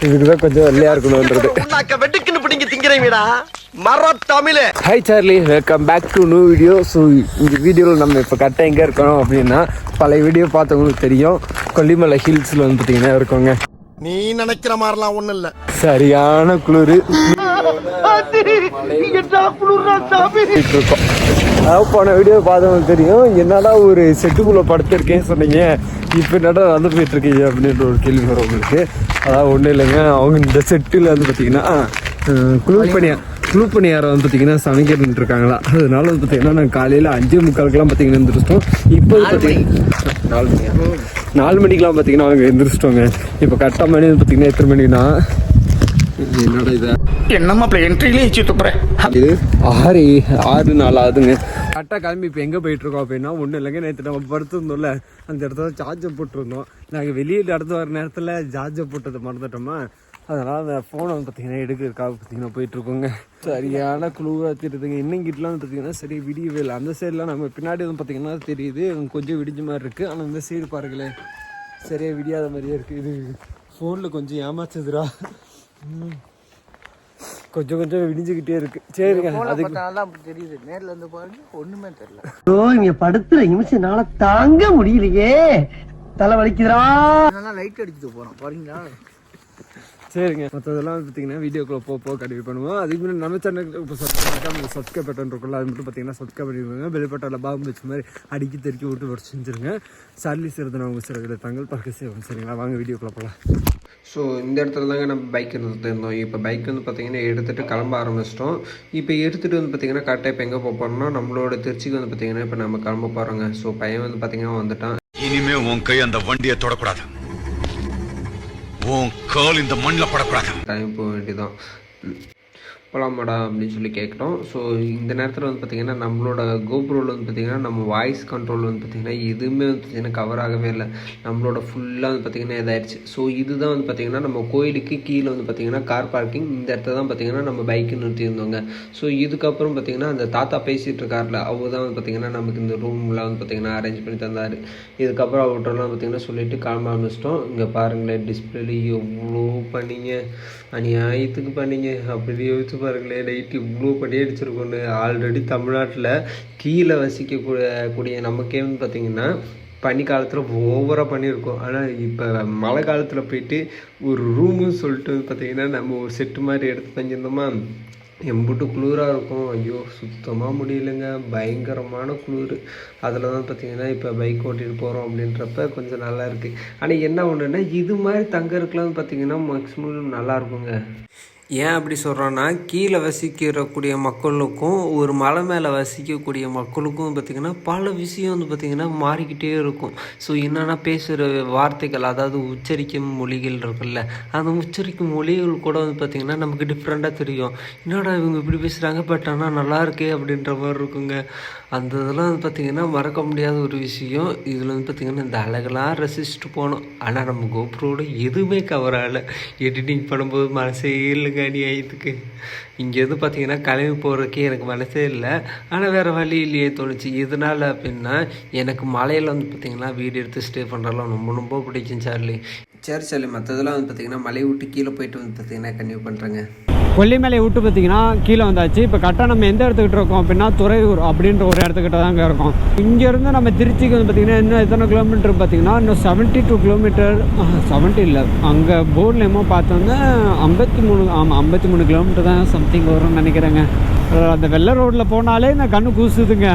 இதுக்குதான் கொஞ்சம் வெள்ளையா இருக்கணும்ன்றது. Hi Charlie, welcome back to new video. So இந்த வீடியோவில் நம்ம இப்போ கரெக்டாக எங்கே இருக்கணும் அப்படின்னா, பழைய வீடியோ பார்த்தவங்களுக்கு தெரியும், கொல்லிமலை ஹில்ஸில் வந்து பார்த்தீங்கன்னா இருக்கோங்க. நீ நினைக்கிற மாதிரிலாம் ஒன்றும் இல்லை, சரியான குளிர் இருக்கோம். அதாவது போன வீடியோ பார்த்தவங்களுக்கு தெரியும், என்னடா ஒரு செட்டுக்குள்ளே படுத்திருக்கேன்னு சொன்னீங்க, இப்போ என்னடா வந்து போயிட்டு இருக்கீங்க அப்படின்ற ஒரு கேள்வி வரும் உங்களுக்கு. அதாவது ஒன்றும் இல்லைங்க, அவங்க இந்த செட்டில் வந்து பார்த்தீங்கன்னா குழு பணியாரம் வந்து பார்த்தீங்கன்னா சமைக்கிட்டு இருக்காங்களா. அதனால வந்து பார்த்தீங்கன்னா நாங்கள் காலையில் 5:45 பார்த்தீங்கன்னா எழுந்திரிச்சிட்டோம். இப்போ பார்த்தீங்கன்னா 4 மணிக்கெலாம் பார்த்தீங்கன்னா அவங்க எழுந்திரிச்சிட்டோங்க. இப்போ கரெக்டாக மணி வந்து பார்த்தீங்கன்னா எத்தனை மணினா, என்னோட இது என்னம்மா என்ட்ரிலேயே துப்புறேன், இது 6:04 ஆகுதுங்க. கரெக்டாக கிளம்பி இப்போ எங்கே போயிட்டுருக்கோம் அப்படின்னா, ஒன்றும் இல்லைங்க, நேற்று நம்ம படுத்துருந்தோம்ல, அந்த இடத்துல சார்ஜர் போட்டுருந்தோம். நாங்கள் வெளியில் நடந்து வர நேரத்தில் சார்ஜர் போட்டதை மறந்துட்டோமா, அதனால் அந்த ஃபோனை வந்து பார்த்தீங்கன்னா எடுக்கிறதுக்காக பார்த்தீங்கன்னா போயிட்டுருக்கோங்க. சரியான குழுவாக தெரியுதுங்க. இன்னும் கிட்டலாம் வந்து பார்த்தீங்கன்னா சரி விடியவே இல்லை. அந்த சைடெலாம் நம்ம பின்னாடி வந்து பார்த்தீங்கன்னா தெரியுது கொஞ்சம் விடிஞ்ச மாதிரி இருக்குது. ஆனால் இந்த சைடு பாருங்களேன் சரியாக விடியாத மாதிரியே இருக்குது. இது ஃபோனில் கொஞ்சம் ஏமாச்சுதுரா, கொஞ்சம் விடிஞ்சுக்கிட்டே இருக்கு. சரிங்க, அதுக்கு தெரியுது, நேரில் இருந்து பாருங்க ஒண்ணுமே தெரியல. இங்க படுத்துற நிமிஷம்னால தாங்க முடியலையே, தலை வலிக்குதுரா. லைட் அடிச்சுட்டு போறோம் பாருங்களா. சரிங்க, மற்றதெல்லாம் பார்த்தீங்கன்னா வீடியோக்குள்ளே போக கண்டிப்பாக பண்ணுவோம். அதுக்கு முன்னாடி நம்ம சேனலுக்கு இப்போ சப்ஸ்கிரைப் பட்டன் இருக்குல்ல, அது மட்டும் பார்த்தீங்கன்னா சப்ஸ்கிரைப் பண்ணிடுவாங்க. பெல்பட்டனில் பாம்பு வச்ச மாதிரி அடிக்கி தெறிக்கி விட்டு வர செஞ்சுருங்க. சார்லி சிறுதனை அவங்க சிறகு தங்கள் பார்க்க சேவம். சரிங்களா, வாங்க வீடியோக்குள்ளே போகலாம். ஸோ இந்த இடத்துல தாங்க நம்ம பைக் எடுத்துகிட்டு இருந்தோம். இப்போ பைக் வந்து பார்த்திங்கன்னா எடுத்துகிட்டு கிளம்ப ஆரம்பிச்சிட்டோம். இப்போ எடுத்துகிட்டு வந்து பார்த்திங்கன்னா கரெக்டாக இப்போ எங்கே போக போகிறோம்னா, நம்மளோட திருச்சிக்கு வந்து பார்த்திங்கன்னா இப்போ நம்ம கிளம்ப போகிறோங்க. ஸோ பையன் வந்து பார்த்திங்கன்னா வந்துட்டான். இனிமே உன் கை அந்த வண்டியை தொடக்கூடாது, உன் கால் இந்த மண்ணில் படக்கூடாது. டைம் போக வேண்டியதான். போகலாமாடா அப்படின்னு சொல்லி கேட்குறோம். ஸோ இந்த நேரத்தில் வந்து பார்த்திங்கன்னா நம்மளோட கோப்ரோவில் வந்து பார்த்திங்கன்னா நம்ம வாய்ஸ் கண்ட்ரோல் வந்து பார்த்திங்கன்னா எதுவுமே வந்து பார்த்திங்கன்னா கவர் ஆகவே இல்லை. நம்மளோட ஃபுல்லாக வந்து பார்த்திங்கன்னா இதாகிடுச்சு. ஸோ இதுதான் வந்து பார்த்திங்கன்னா நம்ம கோயிலுக்கு கீழே வந்து பார்த்திங்கன்னா கார் பார்க்கிங். இந்த இடத்துல தான் பார்த்திங்கன்னா நம்ம பைக்கு நிறுத்தியிருந்தோங்க. ஸோ இதுக்கப்புறம் பார்த்திங்கன்னா அந்த தாத்தா பேசிகிட்டு இருக்கார்ல, அவர் தான் வந்து பார்த்திங்கன்னா நமக்கு இந்த ரூம்லாம் வந்து பார்த்திங்கன்னா அரேஞ்ச் பண்ணி தந்தார். இதுக்கப்புறம் அவர்கிட்டலாம் பார்த்திங்கன்னா சொல்லிவிட்டு கிளம்ப ஆரம்பிச்சிட்டோம். இங்கே பாருங்களேன், டிஸ்பிளேல எவ்வளோ பண்ணிங்க, அநியாயத்துக்கு பண்ணிங்க. அப்படி யோசிச்சு பாருங்களேன், நைட்டு இவ்வளோ பண்ணி அடிச்சிருக்கோன்னு. ஆல்ரெடி தமிழ்நாட்டில் கீழே வசிக்கக்கூடிய நமக்கே வந்து பார்த்திங்கன்னா பனி காலத்தில் ஓவராக பண்ணியிருக்கோம். ஆனால் இப்போ மழை காலத்தில் போயிட்டு ஒரு ரூமுன்னு சொல்லிட்டு பார்த்திங்கன்னா நம்ம ஒரு செட்டு மாதிரி எடுத்து தங்கியிருந்தோமா, எம்பிட்டு குளிராக இருக்கும். ஐயோ சுத்தமாக முடியலைங்க, பயங்கரமான குளிர். அதில் தான் பார்த்திங்கன்னா இப்போ பைக் ஓட்டிகிட்டு போகிறோம் அப்படின்றப்ப கொஞ்சம் நல்லா இருக்குது. ஆனால் என்ன ஒன்றுன்னா, இது மாதிரி தங்கறதுக்குலாம் பார்த்திங்கன்னா மேக்ஸிமம் நல்லாயிருக்குங்க. ஏன் அப்படி சொல்கிறோன்னா, கீழே வசிக்கக்கூடிய மக்களுக்கும் ஒரு மலை மேலே வசிக்கக்கூடிய மக்களுக்கும் பார்த்திங்கன்னா பல விஷயம் வந்து பார்த்திங்கன்னா மாறிக்கிட்டே இருக்கும். ஸோ என்னென்னா பேசுகிற வார்த்தைகள், அதாவது உச்சரிக்கும் மொழிகள் இருக்குல்ல, அந்த உச்சரிக்கும் மொழிகள் கூட வந்து பார்த்திங்கன்னா நமக்கு டிஃப்ரெண்ட்டாக தெரியும். என்னடா இவங்க இப்படி பேசுகிறாங்க, பட் ஆனால் நல்லா இருக்கே அப்படின்ற மாதிரி இருக்குங்க. அந்த இதெல்லாம் வந்து பார்த்திங்கன்னா மறக்க முடியாத ஒரு விஷயம். இதில் வந்து பார்த்திங்கன்னா இந்த அழகெல்லாம் ரசிச்சுட்டு போனோம். ஆனால் நம்ம கோப்ரோட எதுவுமே கவர் ஆகலை. எடிட்டிங் பண்ணும்போது மனசே இல்லைங்க அநியாயத்துக்கு. இங்கேருந்து பார்த்திங்கன்னா கிளம்பி போகிறதுக்கே எனக்கு மனசே இல்லை. ஆனால் வேறு வழி இல்லையே தோணுச்சு. எதனால் அப்படின்னா, எனக்கு மலையில் வந்து பார்த்திங்கன்னா வீடு எடுத்து ஸ்டே பண்ணுறதுலாம் ரொம்ப பிடிக்கும் சார்லி. சரி மற்றதெல்லாம் வந்து பார்த்திங்கன்னா மலையை விட்டு கீழே போயிட்டு வந்து பார்த்திங்கன்னா கன்டினியூ பண்ணுறேங்க. கொல்லிமலை விட்டு பார்த்திங்கன்னா கீழே வந்தாச்சு. இப்போ கரெக்டாக நம்ம எந்த இடத்துக்கிட்ட இருக்கோம் அப்படின்னா, துறையூர் அப்படின்ற ஒரு இடத்துக்கிட்ட தாங்க இருக்கோம். இங்கேருந்து நம்ம திருச்சிக்கு வந்து பார்த்திங்கன்னா இன்னும் எத்தனை கிலோமீட்டர் பார்த்திங்கன்னா, இன்னும் 72 கிலோமீட்டர், 70 இல்லை, அங்கே போர்ட்லேயுமோ பார்த்தோன்னா 53 கிலோமீட்டர் தான் சம்திங் வரும்னு நினைக்கிறேங்க. அந்த வெள்ளை ரோட்டில் போனாலே இந்த கண்ணு கூசுதுங்க.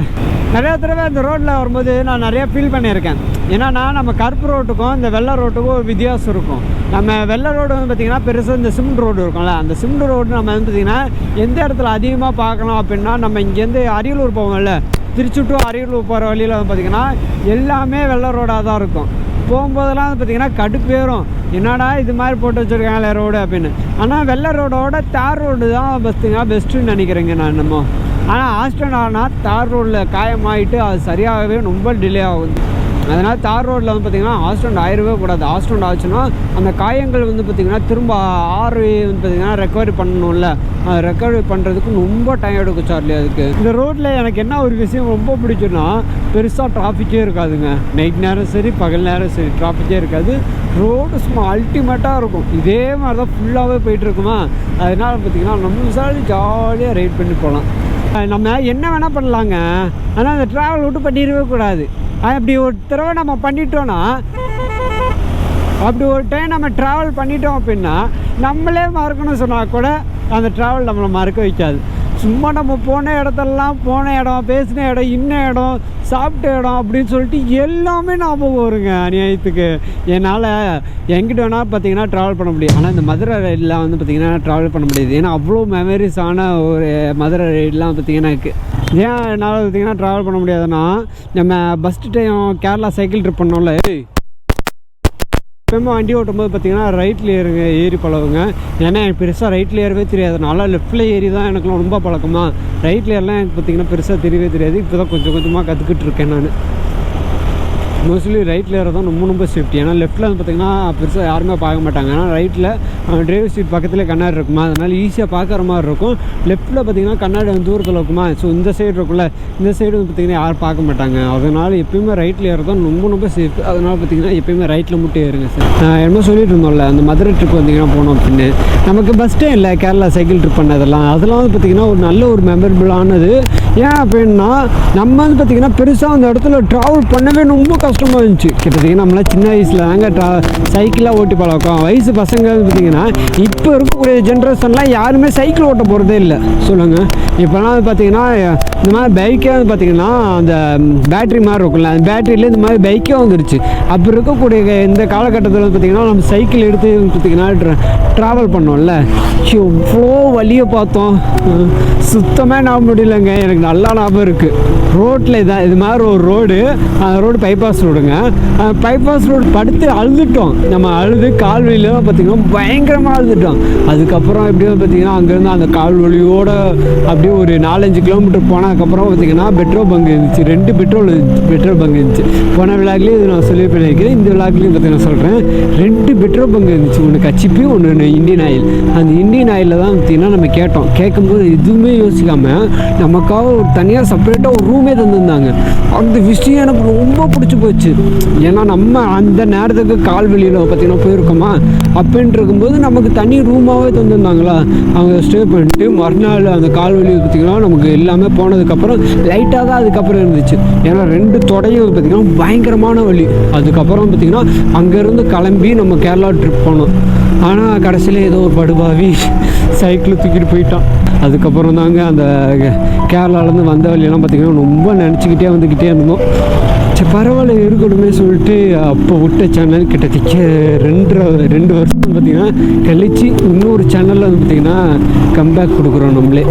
நிறையா தடவை அந்த ரோட்டில் வரும்போது நான் நிறையா ஃபீல் பண்ணியிருக்கேன். ஏன்னா நம்ம கருப்பு ரோட்டுக்கும் இந்த வெள்ளை ரோட்டுக்கும் ஒரு வித்தியாசம் இருக்கும். நம்ம வெள்ளை ரோடு வந்து பார்த்திங்கன்னா பெருசாக இந்த சிமெண்ட் ரோடு இருக்கும்ல, அந்த சிமெண்ட் ரோடு நம்ம வந்து பார்த்திங்கன்னா எந்த இடத்துல அதிகமாக பார்க்கலாம் அப்படின்னா, நம்ம இங்கேருந்து அரியலூர் போவோம்ல, திருச்சி டு அரியலூர் போகிற வழியில் வந்து பார்த்திங்கன்னா எல்லாமே வெள்ளை ரோடாக தான் இருக்கும். போகும்போதெல்லாம் வந்து பார்த்திங்கன்னா கடுப்பேறும், என்னடா இது மாதிரி போட்டு வச்சுருக்காங்களே ரோடு அப்படின்னு. ஆனால் வெள்ளை ரோடோட தார் ரோடு தான் பெஸ்ட்டுன்னு நினைக்கிறேங்க நான் நம்ம. ஆனால் ஆக்சிடென்ட் ஆனால் தார் ரோடில் காயமாகிட்டு அது சரியாகவே ரொம்ப டிலே ஆகுது. அதனால் தார் ரோட்டில் வந்து பார்த்திங்கன்னா ஆக்சிடென்ட் ஆயிடவே கூடாது. ஆக்சிடென்ட் ஆச்சுன்னா அந்த காயங்கள் வந்து பார்த்திங்கன்னா திரும்ப ஆறு வந்து பார்த்திங்கன்னா ரெக்கவரி பண்ணணும்ல, ரெக்கவரி பண்ணுறதுக்கு ரொம்ப டைம் எடுக்கும் சார்லி. அதுக்கு இந்த ரோட்டில் எனக்கு என்ன ஒரு விஷயம் ரொம்ப பிடிக்குன்னா, பெருசாக டிராஃபிக்கே இருக்காதுங்க. நைட் நேரம் சரி பகல் நேரம் சரி டிராஃபிக்கே இருக்காது. ரோடு சும்மா அல்டிமேட்டாக இருக்கும். இதே மாதிரி தான் ஃபுல்லாகவே போயிட்டுருக்குமா, அதனால் பார்த்திங்கன்னா நம்ம சாரி ஜாலியாக ரைட் பண்ணி போகலாம். நம்ம என்ன வேணால் பண்ணலாங்க, ஆனால் அந்த ட்ராவல் விட்டு பண்ணிடவே கூடாது. அப்படி ஒரு தடவை நம்ம பண்ணிட்டோன்னா, அப்படி ஒரு டைம் நம்ம ட்ராவல் பண்ணிட்டோம் அப்படின்னா நம்மளே மறக்கணும்னு சொன்னால் கூட அந்த ட்ராவல் நம்மளை மறக்க வைக்காது. சும்மா நம்ம போன இடத்தெல்லாம், போன இடம், பேசின இடம், இன்ன இடம், சாப்பிட்ட இடம் அப்படின்னு சொல்லிட்டு எல்லாமே ஞாபகம் வருங்க அநியாயத்துக்கு. என்னால் எங்கிட்ட வேணால் பார்த்தீங்கன்னா ட்ராவல் பண்ண முடியும், ஆனால் இந்த மதுரை ரைடெலாம் வந்து பார்த்திங்கன்னா ட்ராவல் பண்ண முடியாது. ஏன்னா அவ்வளோ மெமரிஸான ஒரு மதுரை ரைடெலாம் பார்த்திங்கன்னா இருக்குது. ஏன் என்னால் பார்த்திங்கன்னா ட்ராவல் பண்ண முடியாதுன்னா, நம்ம first time Kerala cycle trip பண்ணோம்ல, எப்போயுமே வண்டி ஓட்டும்போது பார்த்திங்கன்னா ரைட்டில் ஏறி பழகுங்க. ஏன்னா எனக்கு பெருசாக ரைட்டில் ஏறவே தெரியாதுனால லெஃப்ட்டில் ஏறி தான் எனக்குலாம் ரொம்ப பழக்கமா. ரைட்டில் ஏறலாம் எனக்கு பார்த்திங்கன்னா பெருசாக தெரியவே தெரியாது. இப்போ தான் கொஞ்சம் கொஞ்சமாக கற்றுக்கிட்டு இருக்கேன் நான். மோஸ்ட்லி ரைட்டில் ஏற தான் ரொம்ப சேஃப்டி. ஏன்னா லெஃப்ட்டில் வந்து பார்த்திங்கன்னா பெருசாக யாருமே பார்க்க மாட்டாங்க. ஏன்னா ரைட்டில் டிரைவர் சீட் பக்கத்தில் கண்ணாடி இருக்குமா, அதனால் ஈஸியாக பார்க்குற மாதிரி இருக்கும். லெஃப்ட்டில் பார்த்திங்கன்னா கண்ணாடி வந்து தூரத்தில் இருக்குமா, ஸோ இந்த சைடு இருக்குல்ல, இந்த சைடு வந்து பார்த்திங்கன்னா யாரும் பார்க்க மாட்டாங்க. அதனால் எப்போயுமே ரைட்டில் ஏற தான் ரொம்ப சேஃப். அதனால் பார்த்திங்கன்னா எப்போயுமே ரைட்டில் மட்டும் ஏறுங்க சார். என்ன சொல்லிட்டு இருந்தோம்ல, அந்த மதுரை ட்ரிப் பார்த்திங்கன்னா போனோம் அப்படின்னு, நமக்கு ஃபஸ்ட்டே இல்லை கேரளா சைக்கிள் ட்ரிப் பண்ணதெல்லாம். அதெல்லாம் வந்து பார்த்திங்கன்னா ஒரு நல்ல ஒரு மெமரபிளானது. ஏன் அப்படின்னா நம்ம வந்து பார்த்திங்கன்னா பெருசாக அந்த இடத்துல ட்ராவல் பண்ணவே ரொம்ப கஷ்டமாக இருந்துச்சு. கிட்டத்தட்ட நம்மளாம் சின்ன வயசில் தாங்க சைக்கிளாக ஓட்டி பழக்கம். வயசு பசங்க பார்த்திங்கன்னா இப்போ இருக்கக்கூடிய ஜென்ரேஷன்லாம் யாருமே சைக்கிள் ஓட்ட போகிறதே இல்லை சொல்லுங்கள். இப்போலாம் வந்து பார்த்திங்கன்னா இந்த மாதிரி பைக்கே வந்து பார்த்திங்கன்னா அந்த பேட்ரி மாதிரி இருக்கும்ல, அந்த பேட்டரியில் இந்த மாதிரி பைக்கே வந்துருச்சு. அப்படி இருக்கக்கூடிய இந்த காலகட்டத்தில் வந்து பார்த்திங்கன்னா நம்ம சைக்கிள் எடுத்து பார்த்திங்கன்னா ட்ராவல் பண்ணோம்ல, எவ்வளோ வழியை பார்த்தோம், சுத்தமாக ஞாபகம் முடியலைங்க. எனக்கு நல்லா ஞாபகம் இருக்குது. ரோட்டில் இதான் இது மாதிரி ஒரு ரோடு, அந்த ரோடு பைபாஸ் ரோடுங்க. பைபாஸ் ரோடு படுத்து அழுதுட்டோம். நம்ம அழுது கால்வழியில் பார்த்திங்கன்னா பயங்கரமாக அழுதுட்டோம். அதுக்கப்புறம் எப்படியும் பார்த்திங்கன்னா அங்கேருந்து அந்த கால்வழியோடு அப்படியே ஒரு 4-5 கிலோமீட்டர் போனதுக்கப்புறம் பார்த்திங்கன்னா பெட்ரோல் பங்க் இருந்துச்சு. 2 பெட்ரோல் பங்க் இருந்துச்சு. போன விழாக்லேயும் இது நான் சொல்லி பண்ணியிருக்கிறேன், இந்த விழாக்லேயும் பார்த்திங்கன்னா சொல்கிறேன். 2 பெட்ரோல் பங்க் இருந்துச்சு. ஒன்று கச்சிப்பி, ஒன்று இந்தியன் ஆயில். அந்த இந்தியன் ஆயிலில் தான் பார்த்திங்கன்னா நம்ம கேட்டோம். கேட்கும்போது எதுவுமே யோசிக்காமல் நமக்காக ஒரு தனியாக செப்பரேட்டாக ஒரு ரூமே தந்துருந்தாங்க. அந்த விஷயம் எனக்கு ரொம்ப பிடிச்சி போச்சு. ஏன்னா நம்ம அந்த நேரத்துக்கு கால்வெளியில் பார்த்திங்கன்னா போயிருக்கோமா, அப்படின்ட்டு இருக்கும்போது நமக்கு தனி ரூமாகவே தந்துருந்தாங்களா. அவங்க ஸ்டே பண்ணிட்டு மறுநாள் அந்த கால்வெளி பார்த்திங்கன்னா நமக்கு எல்லாமே போனதுக்கப்புறம் லைட்டாக தான் அதுக்கப்புறம் இருந்துச்சு. ஏன்னா 2 தொடையும் பார்த்திங்கன்னா பயங்கரமான வலி. அதுக்கப்புறம் பார்த்திங்கன்னா அங்கேருந்து கிளம்பி நம்ம கேரளா ட்ரிப் போனோம். ஆனால் கடைசியில் ஏதோ ஒரு படுபாவி சைக்கிள் தூக்கிட்டு போயிட்டான். அதுக்கப்புறம் தாங்க அந்த கேரளாவிலேருந்து வந்த வழியெல்லாம் பார்த்திங்கன்னா ரொம்ப நினச்சிக்கிட்டே வந்துக்கிட்டே இருந்தோம். சரி பரவாயில்ல இருக்கணுமே சொல்லிட்டு அப்போ விட்ட சேனல் கிட்டத்தட்ட 2 வருஷம் பார்த்திங்கன்னா கழிச்சு இன்னொரு சேனலில் வந்து பார்த்திங்கன்னா கம்பேக் கொடுக்குறோம் நம்மளே.